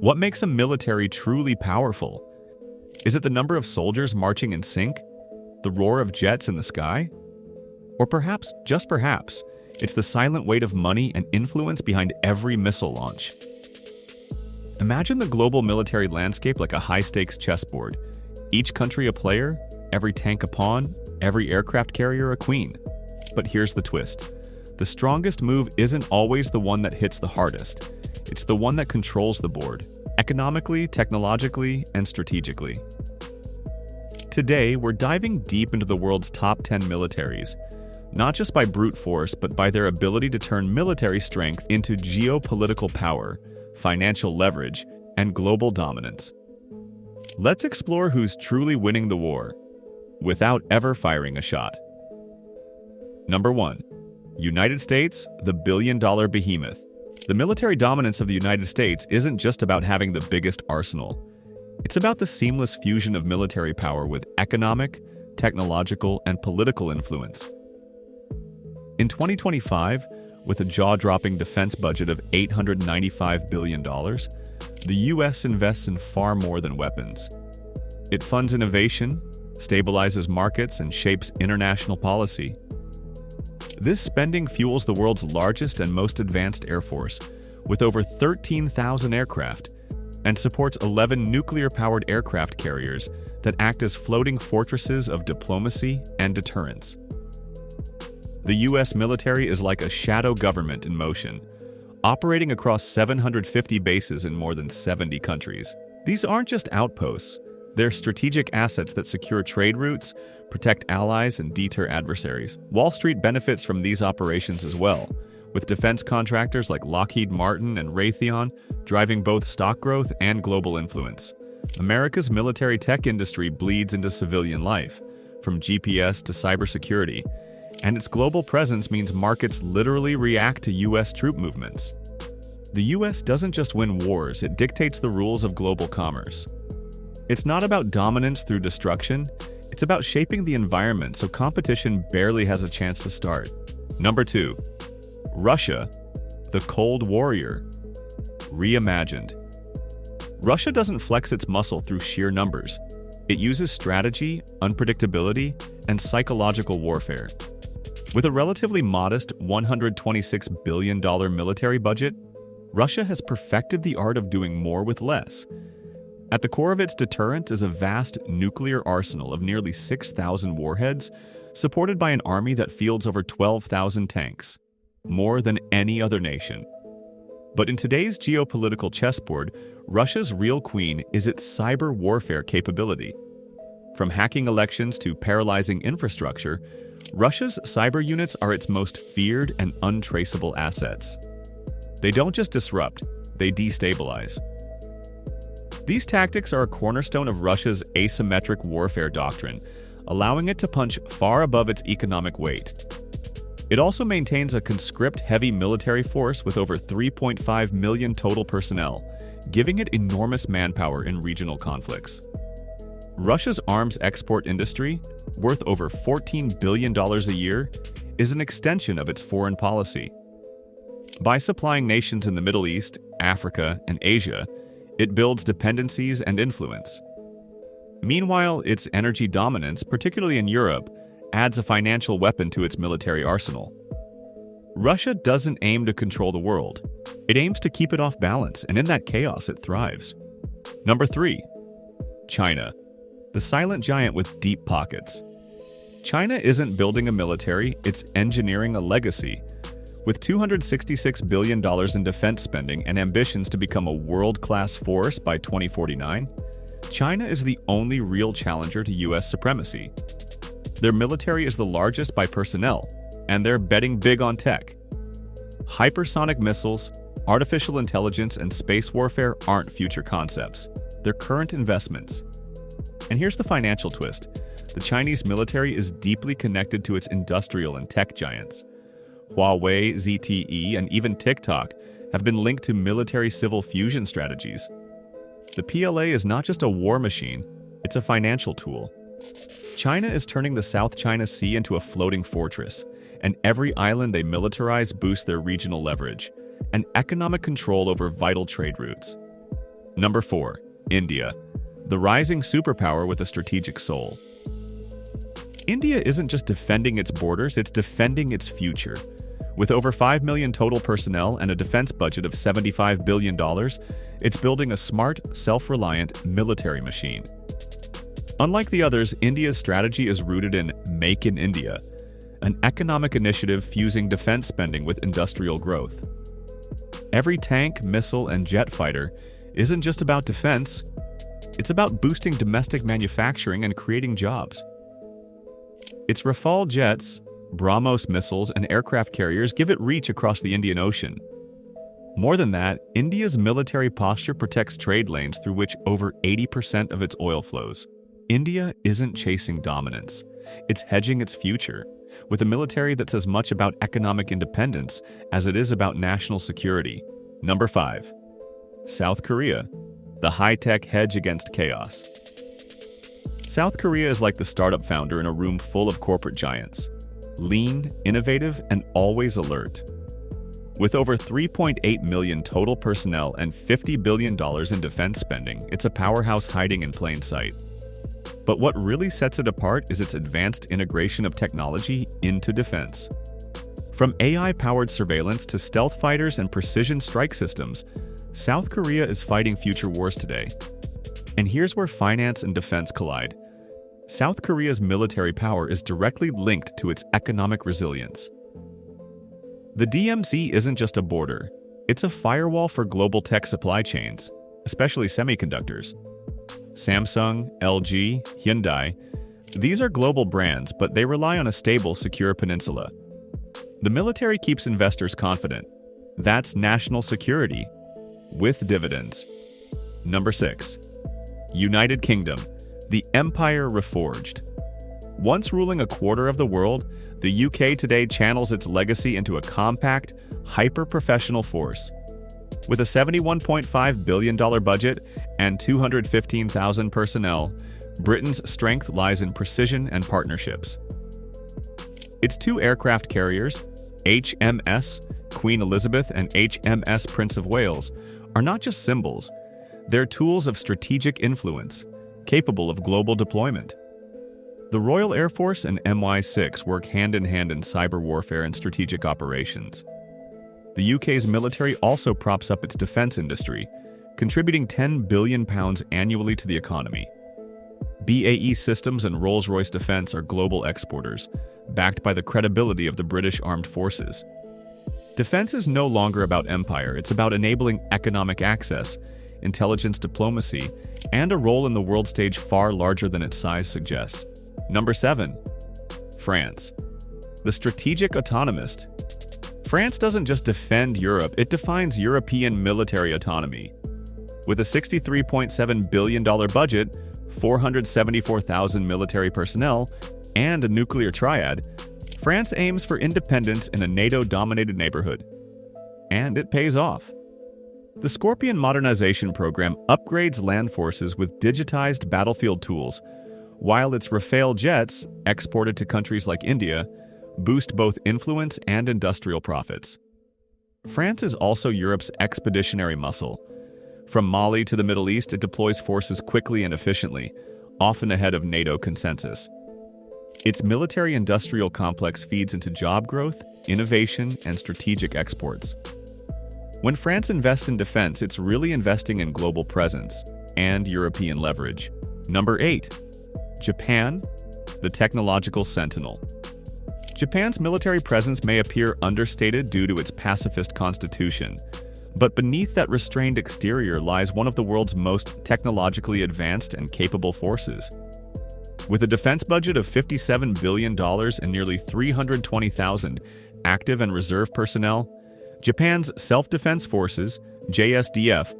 What makes a military truly powerful? Is it the number of soldiers marching in sync? The roar of jets in the sky? Or perhaps, just perhaps, it's the silent weight of money and influence behind every missile launch. Imagine the global military landscape like a high-stakes chessboard. Each country a player, every tank a pawn, every aircraft carrier a queen. But here's the twist. The strongest move isn't always the one that hits the hardest. It's the one that controls the board, economically, technologically, and strategically. Today, we're diving deep into the world's top 10 militaries, not just by brute force, but by their ability to turn military strength into geopolitical power, financial leverage, and global dominance. Let's explore who's truly winning the war, without ever firing a shot. Number 1. United States, the billion-dollar behemoth. The military dominance of the United States isn't just about having the biggest arsenal. It's about the seamless fusion of military power with economic, technological, and political influence. In 2025, with a jaw-dropping defense budget of $895 billion, the U.S. invests in far more than weapons. It funds innovation, stabilizes markets, and shapes international policy. This spending fuels the world's largest and most advanced air force, with over 13,000 aircraft, and supports 11 nuclear-powered aircraft carriers that act as floating fortresses of diplomacy and deterrence. The U.S. military is like a shadow government in motion, operating across 750 bases in more than 70 countries. These aren't just outposts, they're strategic assets that secure trade routes, protect allies, and deter adversaries. Wall Street benefits from these operations as well, with defense contractors like Lockheed Martin and Raytheon driving both stock growth and global influence. America's military tech industry bleeds into civilian life, from GPS to cybersecurity, and its global presence means markets literally react to U.S. troop movements. The U.S. doesn't just win wars, it dictates the rules of global commerce. It's not about dominance through destruction, it's about shaping the environment so competition barely has a chance to start. Number 2. Russia, the Cold Warrior. Reimagined. Russia doesn't flex its muscle through sheer numbers. It uses strategy, unpredictability, and psychological warfare. With a relatively modest $126 billion military budget, Russia has perfected the art of doing more with less. At the core of its deterrent is a vast nuclear arsenal of nearly 6,000 warheads, supported by an army that fields over 12,000 tanks, more than any other nation. But in today's geopolitical chessboard, Russia's real queen is its cyber warfare capability. From hacking elections to paralyzing infrastructure, Russia's cyber units are its most feared and untraceable assets. They don't just disrupt, they destabilize. These tactics are a cornerstone of Russia's asymmetric warfare doctrine, allowing it to punch far above its economic weight. It also maintains a conscript-heavy military force with over 3.5 million total personnel, giving it enormous manpower in regional conflicts. Russia's arms export industry, worth over $14 billion a year, is an extension of its foreign policy. By supplying nations in the Middle East, Africa, and Asia, it builds dependencies and influence. Meanwhile, its energy dominance, particularly in Europe, adds a financial weapon to its military arsenal. Russia doesn't aim to control the world. It aims to keep it off balance, and in that chaos, it thrives. Number 3. China, the silent giant with deep pockets. China isn't building a military, it's engineering a legacy. With $266 billion in defense spending and ambitions to become a world-class force by 2049, China is the only real challenger to U.S. supremacy. Their military is the largest by personnel, and they're betting big on tech. Hypersonic missiles, artificial intelligence, and space warfare aren't future concepts. They're current investments. And here's the financial twist. The Chinese military is deeply connected to its industrial and tech giants. Huawei, ZTE, and even TikTok have been linked to military-civil fusion strategies. The PLA is not just a war machine, it's a financial tool. China is turning the South China Sea into a floating fortress, and every island they militarize boosts their regional leverage and economic control over vital trade routes. Number 4. India, the rising superpower with a strategic soul. India isn't just defending its borders, it's defending its future. With over 5 million total personnel and a defense budget of $75 billion, it's building a smart, self-reliant military machine. Unlike the others, India's strategy is rooted in Make in India, an economic initiative fusing defense spending with industrial growth. Every tank, missile, and jet fighter isn't just about defense, it's about boosting domestic manufacturing and creating jobs. Its Rafale jets, BrahMos missiles, and aircraft carriers give it reach across the Indian Ocean. More than that, India's military posture protects trade lanes through which over 80% of its oil flows. India isn't chasing dominance, it's hedging its future, with a military that's as much about economic independence as it is about national security. Number 5. South Korea, the high-tech hedge against chaos. South Korea is like the startup founder in a room full of corporate giants. Lean, innovative, and always alert. With over 3.8 million total personnel and $50 billion in defense spending, it's a powerhouse hiding in plain sight. But what really sets it apart is its advanced integration of technology into defense. From AI-powered surveillance to stealth fighters and precision strike systems, South Korea is fighting future wars today. And here's where finance and defense collide. South Korea's military power is directly linked to its economic resilience. The DMZ isn't just a border, it's a firewall for global tech supply chains, especially semiconductors. Samsung, LG, Hyundai, these are global brands, but they rely on a stable, secure peninsula. The military keeps investors confident. That's national security, with dividends. Number 6. United Kingdom, the empire reforged. Once ruling a quarter of the world, the UK today channels its legacy into a compact, hyper-professional force. With a $71.5 billion budget and 215,000 personnel, Britain's strength lies in precision and partnerships. Its 2 aircraft carriers, HMS Queen Elizabeth and HMS Prince of Wales, are not just symbols, they're tools of strategic influence, capable of global deployment. The Royal Air Force and MI6 work hand-in-hand in cyber warfare and strategic operations. The UK's military also props up its defense industry, contributing £10 billion annually to the economy. BAE Systems and Rolls-Royce Defence are global exporters, backed by the credibility of the British Armed Forces. Defense is no longer about empire, it's about enabling economic access, intelligence diplomacy, and a role in the world stage far larger than its size suggests. Number 7. France, the strategic autonomist. France doesn't just defend Europe, it defines European military autonomy. With a $63.7 billion budget, 474,000 military personnel, and a nuclear triad, France aims for independence in a NATO-dominated neighborhood. And it pays off. The Scorpion modernization program upgrades land forces with digitized battlefield tools, while its Rafale jets, exported to countries like India, boost both influence and industrial profits. France is also Europe's expeditionary muscle. From Mali to the Middle East, it deploys forces quickly and efficiently, often ahead of NATO consensus. Its military-industrial complex feeds into job growth, innovation, and strategic exports. When France invests in defense, it's really investing in global presence and European leverage. Number 8. Japan, the technological sentinel. Japan's military presence may appear understated due to its pacifist constitution, but beneath that restrained exterior lies one of the world's most technologically advanced and capable forces. With a defense budget of $57 billion and nearly 320,000 active and reserve personnel, Japan's self-defense forces, JSDF,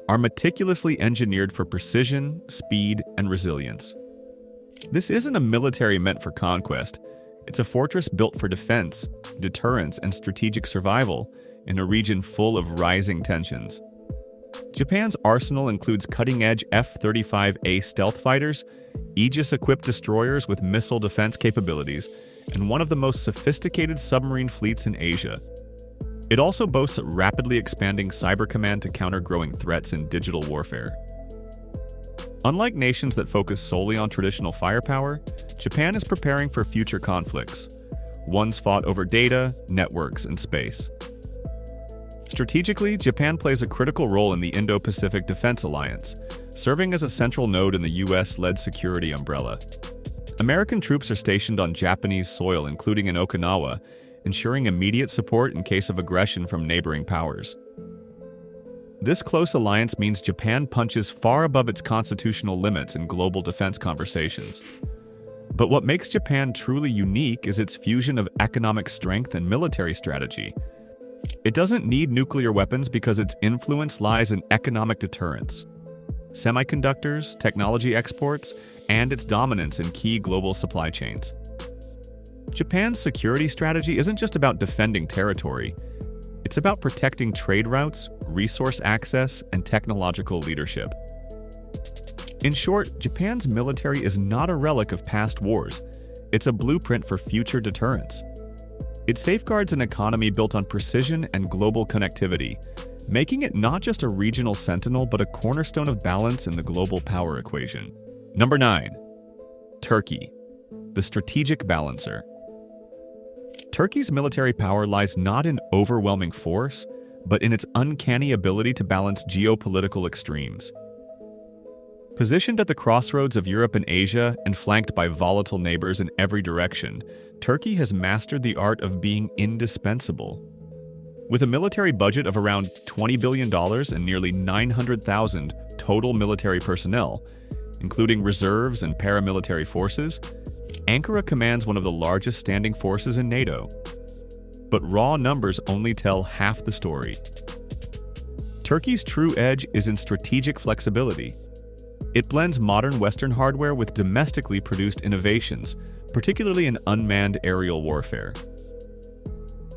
are meticulously engineered for precision, speed, and resilience. This isn't a military meant for conquest. It's a fortress built for defense, deterrence, and strategic survival in a region full of rising tensions. Japan's arsenal includes cutting-edge F-35A stealth fighters, Aegis-equipped destroyers with missile defense capabilities, and one of the most sophisticated submarine fleets in Asia. It also boasts a rapidly expanding cyber command to counter growing threats in digital warfare. Unlike nations that focus solely on traditional firepower, Japan is preparing for future conflicts, ones fought over data, networks, and space. Strategically, Japan plays a critical role in the Indo-Pacific Defense Alliance, serving as a central node in the US-led security umbrella. American troops are stationed on Japanese soil, including in Okinawa, ensuring immediate support in case of aggression from neighboring powers. This close alliance means Japan punches far above its constitutional limits in global defense conversations. But what makes Japan truly unique is its fusion of economic strength and military strategy. It doesn't need nuclear weapons because its influence lies in economic deterrence, semiconductors, technology exports, and its dominance in key global supply chains. Japan's security strategy isn't just about defending territory. It's about protecting trade routes, resource access, and technological leadership. In short, Japan's military is not a relic of past wars. It's a blueprint for future deterrence. It safeguards an economy built on precision and global connectivity, making it not just a regional sentinel but a cornerstone of balance in the global power equation. Number 9. Turkey, the strategic balancer. Turkey's military power lies not in overwhelming force, but in its uncanny ability to balance geopolitical extremes. Positioned at the crossroads of Europe and Asia and flanked by volatile neighbors in every direction, Turkey has mastered the art of being indispensable. With a military budget of around $20 billion and nearly 900,000 total military personnel, including reserves and paramilitary forces, Ankara commands one of the largest standing forces in NATO. But raw numbers only tell half the story. Turkey's true edge is in strategic flexibility. It blends modern Western hardware with domestically produced innovations, particularly in unmanned aerial warfare.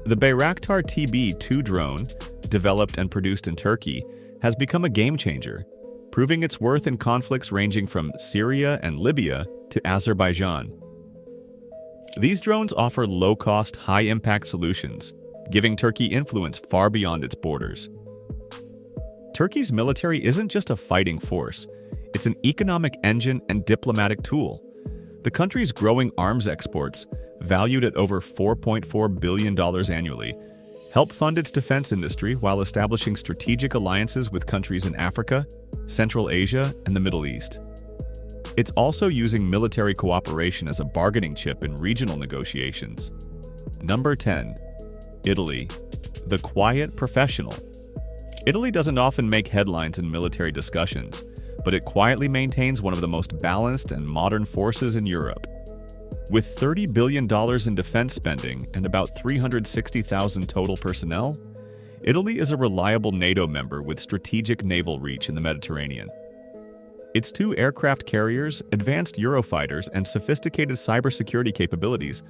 The Bayraktar TB2 drone, developed and produced in Turkey, has become a game-changer, proving its worth in conflicts ranging from Syria and Libya to Azerbaijan. These drones offer low-cost, high-impact solutions, giving Turkey influence far beyond its borders. Turkey's military isn't just a fighting force. It's an economic engine and diplomatic tool. The country's growing arms exports, valued at over $4.4 billion annually, help fund its defense industry while establishing strategic alliances with countries in Africa, Central Asia, and the Middle East. It's also using military cooperation as a bargaining chip in regional negotiations. Number 10. Italy, the quiet professional. Italy doesn't often make headlines in military discussions, but it quietly maintains one of the most balanced and modern forces in Europe. With $30 billion in defense spending and about 360,000 total personnel, Italy is a reliable NATO member with strategic naval reach in the Mediterranean. Its 2 aircraft carriers, advanced Eurofighters, and sophisticated cybersecurity capabilities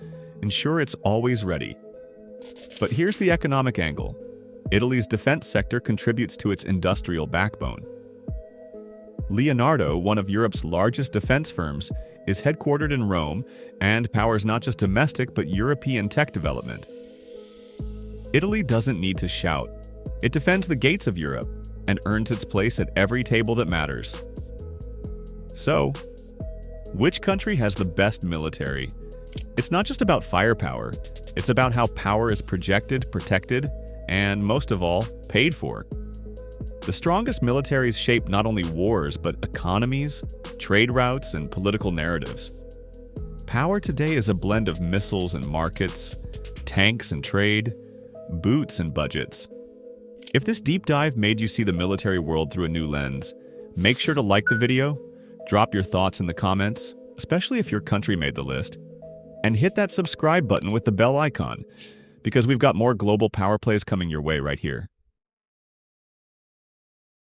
ensure it's always ready. But here's the economic angle. Italy's defense sector contributes to its industrial backbone. Leonardo, one of Europe's largest defense firms, is headquartered in Rome and powers not just domestic but European tech development. Italy doesn't need to shout. It defends the gates of Europe and earns its place at every table that matters. So, which country has the best military? It's not just about firepower. It's about how power is projected, protected, and most of all, paid for. The strongest militaries shape not only wars, but economies, trade routes, and political narratives. Power today is a blend of missiles and markets, tanks and trade, boots and budgets. If this deep dive made you see the military world through a new lens, make sure to like the video, drop your thoughts in the comments, especially if your country made the list, and hit that subscribe button with the bell icon, because we've got more global power plays coming your way right here.